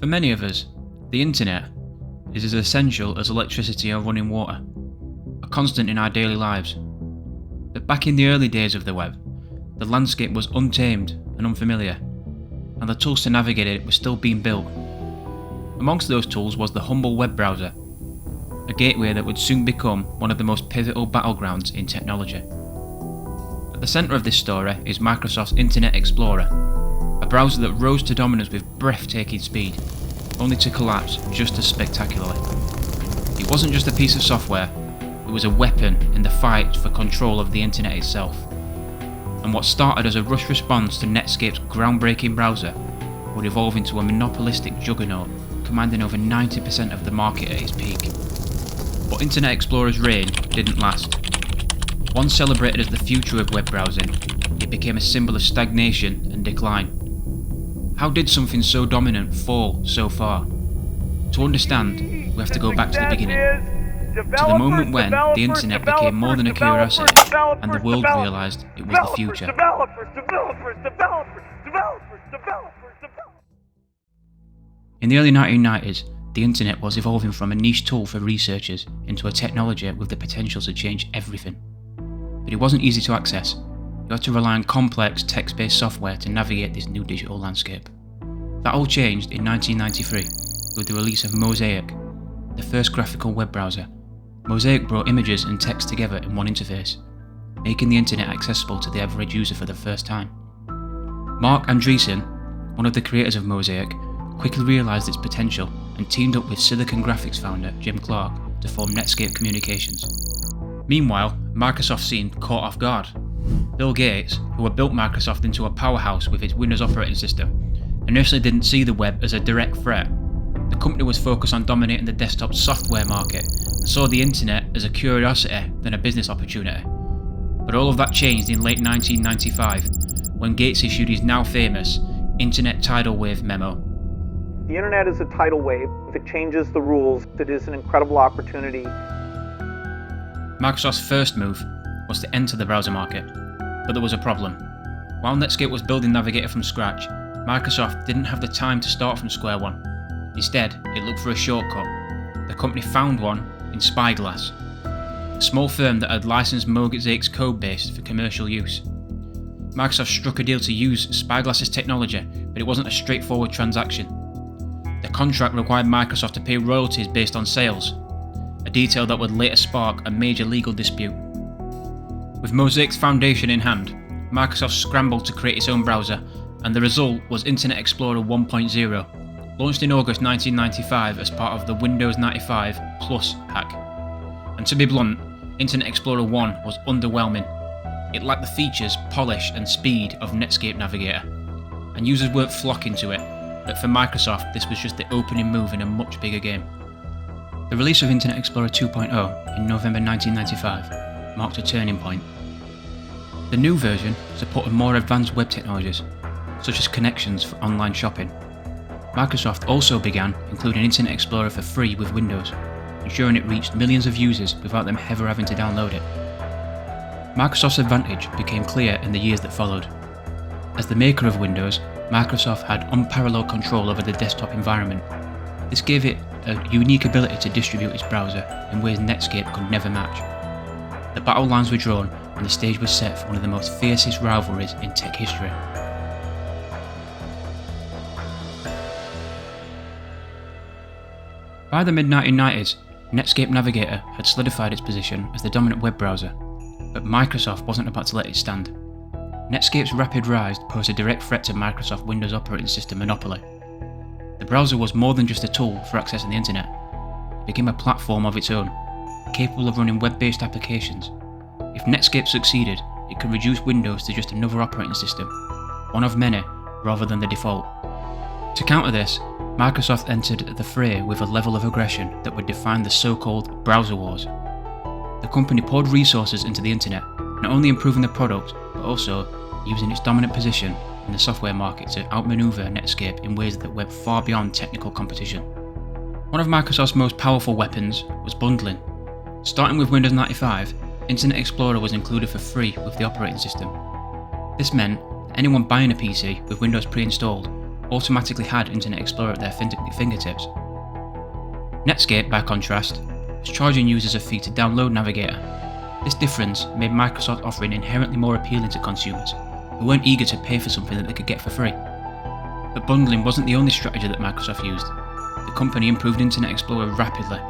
For many of us, the internet is as essential as electricity or running water, a constant in our daily lives. But back in the early days of the web, the landscape was untamed and unfamiliar, and the tools to navigate it were still being built. Amongst those tools was the humble web browser, a gateway that would soon become one of the most pivotal battlegrounds in technology. At the centre of this story is Microsoft's Internet Explorer, a browser that rose to dominance with breathtaking speed, only to collapse just as spectacularly. It wasn't just a piece of software, it was a weapon in the fight for control of the internet itself. And what started as a rush response to Netscape's groundbreaking browser would evolve into a monopolistic juggernaut, commanding over 90% of the market at its peak. But Internet Explorer's reign didn't last. Once celebrated as the future of web browsing, it became a symbol of stagnation and decline. How did something so dominant fall so far? To understand, we have to go back to the beginning. To the moment when the internet became more than a curiosity and the world realised it was the future. In the early 1990s, the internet was evolving from a niche tool for researchers into a technology with the potential to change everything. But it wasn't easy to access. You had to rely on complex text-based software to navigate this new digital landscape. That all changed in 1993 with the release of Mosaic, the first graphical web browser. Mosaic brought images and text together in one interface, making the internet accessible to the average user for the first time. Mark Andreessen, one of the creators of Mosaic, quickly realised its potential and teamed up with Silicon Graphics founder Jim Clark to form Netscape Communications. Meanwhile, Microsoft seemed caught off guard. Bill Gates, who had built Microsoft into a powerhouse with its Windows operating system, initially didn't see the web as a direct threat. The company was focused on dominating the desktop software market and saw the internet as a curiosity than a business opportunity. But all of that changed in late 1995 when Gates issued his now famous Internet Tidal Wave memo. The internet is a tidal wave. If it changes the rules, it is an incredible opportunity. Microsoft's first move was to enter the browser market, but there was a problem. While Netscape was building Navigator from scratch, Microsoft didn't have the time to start from square one. Instead, it looked for a shortcut. The company found one in Spyglass, a small firm that had licensed Mosaic's codebase for commercial use. Microsoft struck a deal to use Spyglass's technology, but it wasn't a straightforward transaction. The contract required Microsoft to pay royalties based on sales, a detail that would later spark a major legal dispute. With Mosaic's foundation in hand, Microsoft scrambled to create its own browser, and the result was Internet Explorer 1.0, launched in August 1995 as part of the Windows 95 Plus pack. And to be blunt, Internet Explorer 1 was underwhelming. It lacked the features, polish and speed of Netscape Navigator, and users weren't flocking to it, but for Microsoft this was just the opening move in a much bigger game. The release of Internet Explorer 2.0 in November 1995 marked a turning point. The new version supported more advanced web technologies, such as connections for online shopping. Microsoft also began including Internet Explorer for free with Windows, ensuring it reached millions of users without them ever having to download it. Microsoft's advantage became clear in the years that followed. As the maker of Windows, Microsoft had unparalleled control over the desktop environment. This gave it a unique ability to distribute its browser in ways Netscape could never match. The battle lines were drawn and the stage was set for one of the most fiercest rivalries in tech history. By the mid-1990s, Netscape Navigator had solidified its position as the dominant web browser, but Microsoft wasn't about to let it stand. Netscape's rapid rise posed a direct threat to Microsoft's Windows operating system monopoly. The browser was more than just a tool for accessing the internet. It became a platform of its own, capable of running web-based applications. If Netscape succeeded, it could reduce Windows to just another operating system, one of many rather than the default. To counter this, Microsoft entered the fray with a level of aggression that would define the so-called browser wars. The company poured resources into the internet, not only improving the product, but also using its dominant position in the software market to outmaneuver Netscape in ways that went far beyond technical competition. One of Microsoft's most powerful weapons was bundling. Starting with Windows 95, Internet Explorer was included for free with the operating system. This meant that anyone buying a PC with Windows pre-installed automatically had Internet Explorer at their fingertips. Netscape, by contrast, was charging users a fee to download Navigator. This difference made Microsoft's offering inherently more appealing to consumers, who weren't eager to pay for something that they could get for free. But bundling wasn't the only strategy that Microsoft used. The company improved Internet Explorer rapidly,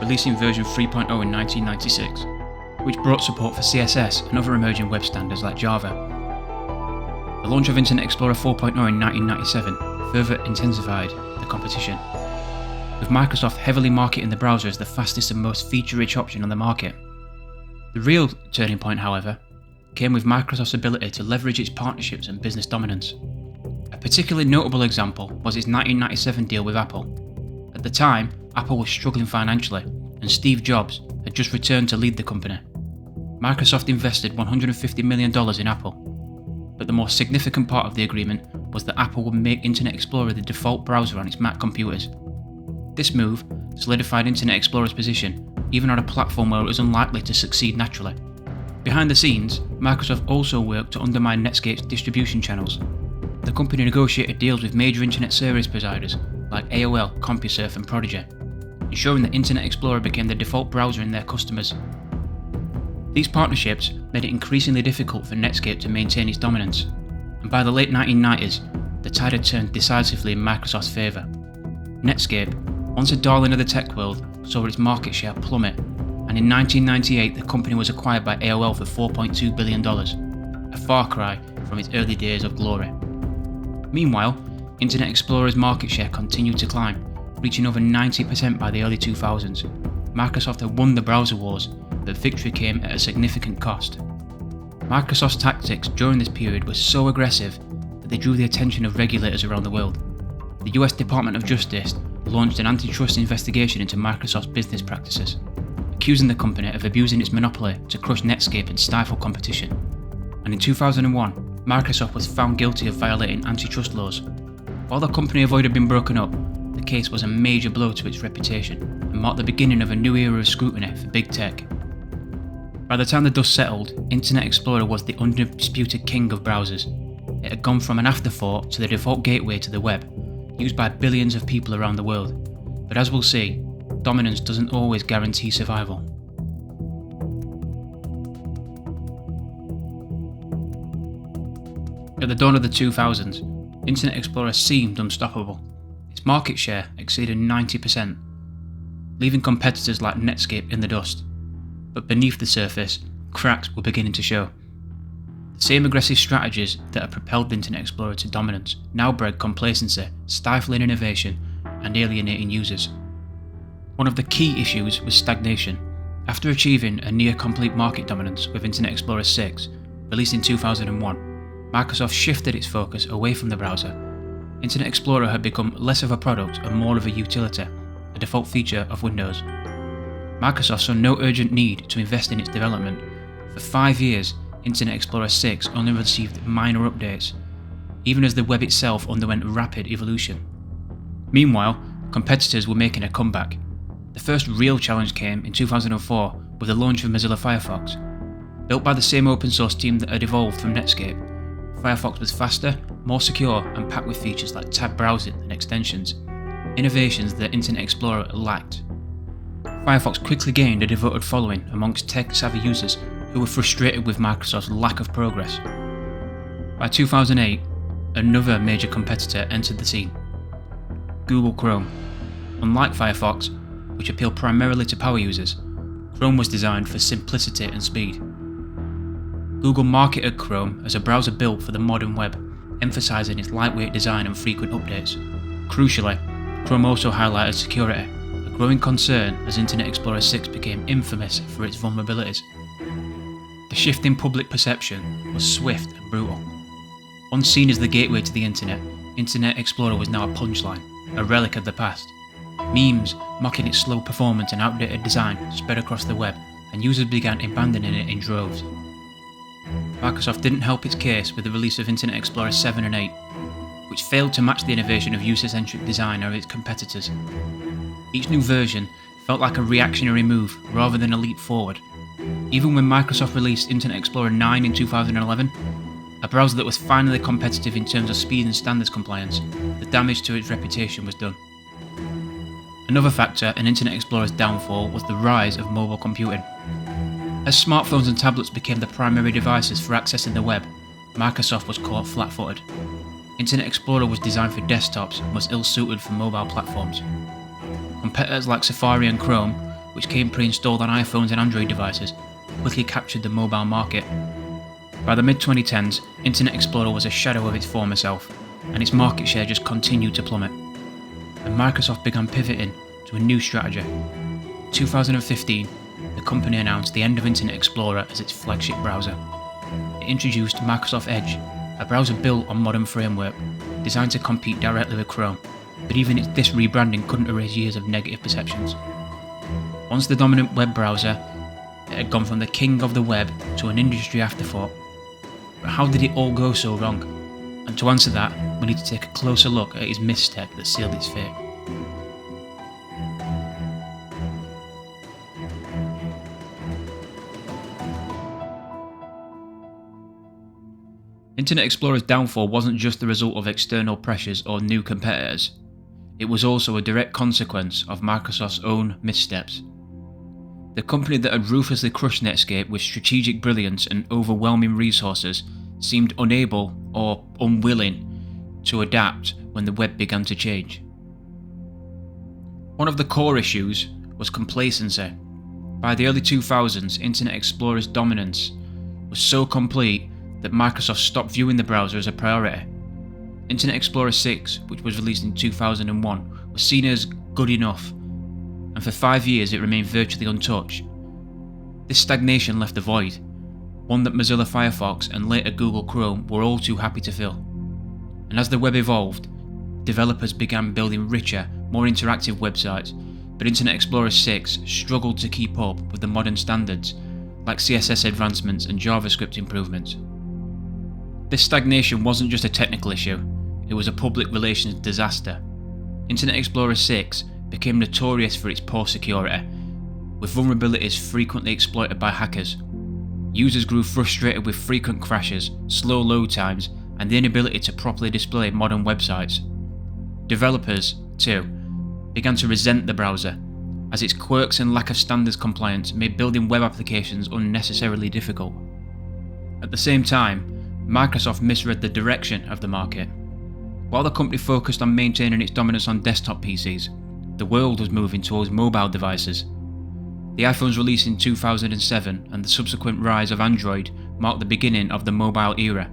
releasing version 3.0 in 1996, which brought support for CSS and other emerging web standards like Java. The launch of Internet Explorer 4.0 in 1997 further intensified the competition, with Microsoft heavily marketing the browser as the fastest and most feature-rich option on the market. The real turning point, however, came with Microsoft's ability to leverage its partnerships and business dominance. A particularly notable example was its 1997 deal with Apple. At the time, Apple was struggling financially, and Steve Jobs had just returned to lead the company. Microsoft invested $150 million in Apple, but the more significant part of the agreement was that Apple would make Internet Explorer the default browser on its Mac computers. This move solidified Internet Explorer's position, even on a platform where it was unlikely to succeed naturally. Behind the scenes, Microsoft also worked to undermine Netscape's distribution channels. The company negotiated deals with major internet service providers like AOL, CompuServe and Prodigy, ensuring that Internet Explorer became the default browser in their customers. These partnerships made it increasingly difficult for Netscape to maintain its dominance, and by the late 1990s, the tide had turned decisively in Microsoft's favour. Netscape, once a darling of the tech world, saw its market share plummet, and in 1998 the company was acquired by AOL for $4.2 billion, a far cry from its early days of glory. Meanwhile, Internet Explorer's market share continued to climb, reaching over 90% by the early 2000s. Microsoft had won the browser wars, but victory came at a significant cost. Microsoft's tactics during this period were so aggressive that they drew the attention of regulators around the world. The US Department of Justice launched an antitrust investigation into Microsoft's business practices, accusing the company of abusing its monopoly to crush Netscape and stifle competition. And in 2001, Microsoft was found guilty of violating antitrust laws. While the company avoided being broken up, the case was a major blow to its reputation and marked the beginning of a new era of scrutiny for big tech. By the time the dust settled, Internet Explorer was the undisputed king of browsers. It had gone from an afterthought to the default gateway to the web, used by billions of people around the world. But as we'll see, dominance doesn't always guarantee survival. At the dawn of the 2000s, Internet Explorer seemed unstoppable. Its market share exceeded 90%, leaving competitors like Netscape in the dust. But beneath the surface, cracks were beginning to show. The same aggressive strategies that had propelled Internet Explorer to dominance now bred complacency, stifling innovation, and alienating users. One of the key issues was stagnation. After achieving a near-complete market dominance with Internet Explorer 6, released in 2001, Microsoft shifted its focus away from the browser. Internet Explorer had become less of a product and more of a utility, a default feature of Windows. Microsoft saw no urgent need to invest in its development. For 5 years, Internet Explorer 6 only received minor updates, even as the web itself underwent rapid evolution. Meanwhile, competitors were making a comeback. The first real challenge came in 2004 with the launch of Mozilla Firefox. Built by the same open source team that had evolved from Netscape, Firefox was faster, more secure, and packed with features like tab browsing and extensions, innovations that Internet Explorer lacked. Firefox quickly gained a devoted following amongst tech-savvy users who were frustrated with Microsoft's lack of progress. By 2008, another major competitor entered the scene: Google Chrome. Unlike Firefox, which appealed primarily to power users, Chrome was designed for simplicity and speed. Google marketed Chrome as a browser built for the modern web, emphasizing its lightweight design and frequent updates. Crucially, Chrome also highlighted security, a growing concern as Internet Explorer 6 became infamous for its vulnerabilities. The shift in public perception was swift and brutal. Once seen as the gateway to the internet, Internet Explorer was now a punchline, a relic of the past. Memes mocking its slow performance and outdated design spread across the web, and users began abandoning it in droves. Microsoft didn't help its case with the release of Internet Explorer 7 and 8, which failed to match the innovation of user-centric design of its competitors. Each new version felt like a reactionary move rather than a leap forward. Even when Microsoft released Internet Explorer 9 in 2011, a browser that was finally competitive in terms of speed and standards compliance, the damage to its reputation was done. Another factor in Internet Explorer's downfall was the rise of mobile computing. As smartphones and tablets became the primary devices for accessing the web, Microsoft was caught flat-footed. Internet Explorer was designed for desktops and was ill-suited for mobile platforms. Competitors like Safari and Chrome, which came pre-installed on iPhones and Android devices, quickly captured the mobile market. By the mid-2010s, Internet Explorer was a shadow of its former self, and its market share just continued to plummet. And Microsoft began pivoting to a new strategy. In 2015, the company announced the end of Internet Explorer as its flagship browser. It introduced Microsoft Edge, a browser built on modern framework, designed to compete directly with Chrome, but even this rebranding couldn't erase years of negative perceptions. Once the dominant web browser, it had gone from the king of the web to an industry afterthought. But how did it all go so wrong? And to answer that, we need to take a closer look at his misstep that sealed its fate. Internet Explorer's downfall wasn't just the result of external pressures or new competitors. It was also a direct consequence of Microsoft's own missteps. The company that had ruthlessly crushed Netscape with strategic brilliance and overwhelming resources seemed unable or unwilling to adapt when the web began to change. One of the core issues was complacency. By the early 2000s, Internet Explorer's dominance was so complete that Microsoft stopped viewing the browser as a priority. Internet Explorer 6, which was released in 2001, was seen as good enough, and for 5 years it remained virtually untouched. This stagnation left a void, one that Mozilla Firefox and later Google Chrome were all too happy to fill. And as the web evolved, developers began building richer, more interactive websites, but Internet Explorer 6 struggled to keep up with the modern standards, like CSS advancements and JavaScript improvements. This stagnation wasn't just a technical issue, it was a public relations disaster. Internet Explorer 6 became notorious for its poor security, with vulnerabilities frequently exploited by hackers. Users grew frustrated with frequent crashes, slow load times, and the inability to properly display modern websites. Developers, too, began to resent the browser, as its quirks and lack of standards compliance made building web applications unnecessarily difficult. At the same time, Microsoft misread the direction of the market. While the company focused on maintaining its dominance on desktop PCs, the world was moving towards mobile devices. The iPhone's release in 2007 and the subsequent rise of Android marked the beginning of the mobile era.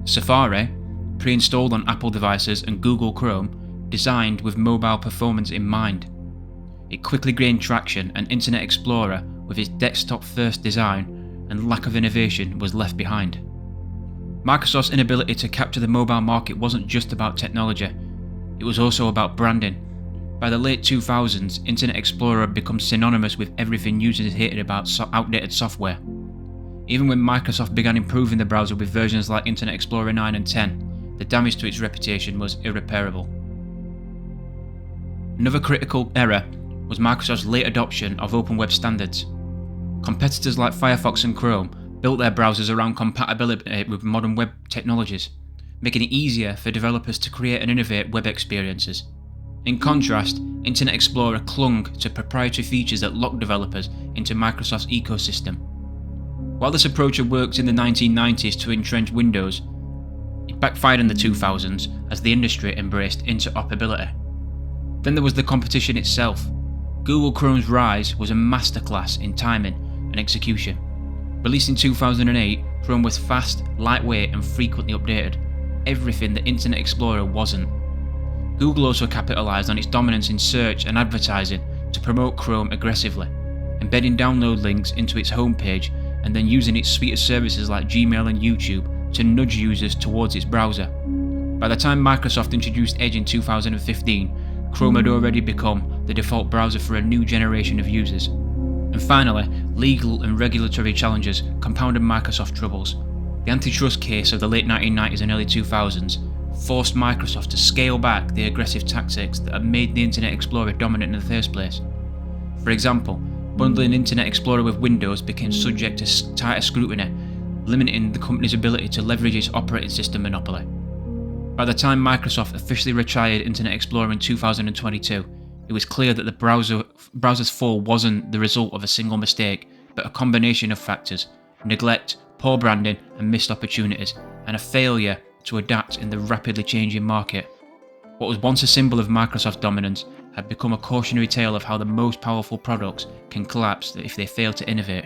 Safari, pre-installed on Apple devices, and Google Chrome, designed with mobile performance in mind. It quickly gained traction, and Internet Explorer, with its desktop-first design and lack of innovation, was left behind. Microsoft's inability to capture the mobile market wasn't just about technology, it was also about branding. By the late 2000s, Internet Explorer had become synonymous with everything users hated about outdated software. Even when Microsoft began improving the browser with versions like Internet Explorer 9 and 10, the damage to its reputation was irreparable. Another critical error was Microsoft's late adoption of open web standards. Competitors like Firefox and Chrome built their browsers around compatibility with modern web technologies, making it easier for developers to create and innovate web experiences. In contrast, Internet Explorer clung to proprietary features that locked developers into Microsoft's ecosystem. While this approach had worked in the 1990s to entrench Windows, it backfired in the 2000s as the industry embraced interoperability. Then there was the competition itself. Google Chrome's rise was a masterclass in timing and execution. Released in 2008, Chrome was fast, lightweight, and frequently updated, everything that Internet Explorer wasn't. Google also capitalized on its dominance in search and advertising to promote Chrome aggressively, embedding download links into its homepage and then using its suite of services like Gmail and YouTube to nudge users towards its browser. By the time Microsoft introduced Edge in 2015, Chrome had already become the default browser for a new generation of users. And finally, legal and regulatory challenges compounded Microsoft troubles. The antitrust case of the late 1990s and early 2000s forced Microsoft to scale back the aggressive tactics that had made the Internet Explorer dominant in the first place. For example, bundling Internet Explorer with Windows became subject to tighter scrutiny, limiting the company's ability to leverage its operating system monopoly. By the time Microsoft officially retired Internet Explorer in 2022, it was clear that the browser's fall wasn't the result of a single mistake, but a combination of factors: neglect, poor branding, and missed opportunities, and a failure to adapt in the rapidly changing market. What was once a symbol of Microsoft's dominance had become a cautionary tale of how the most powerful products can collapse if they fail to innovate.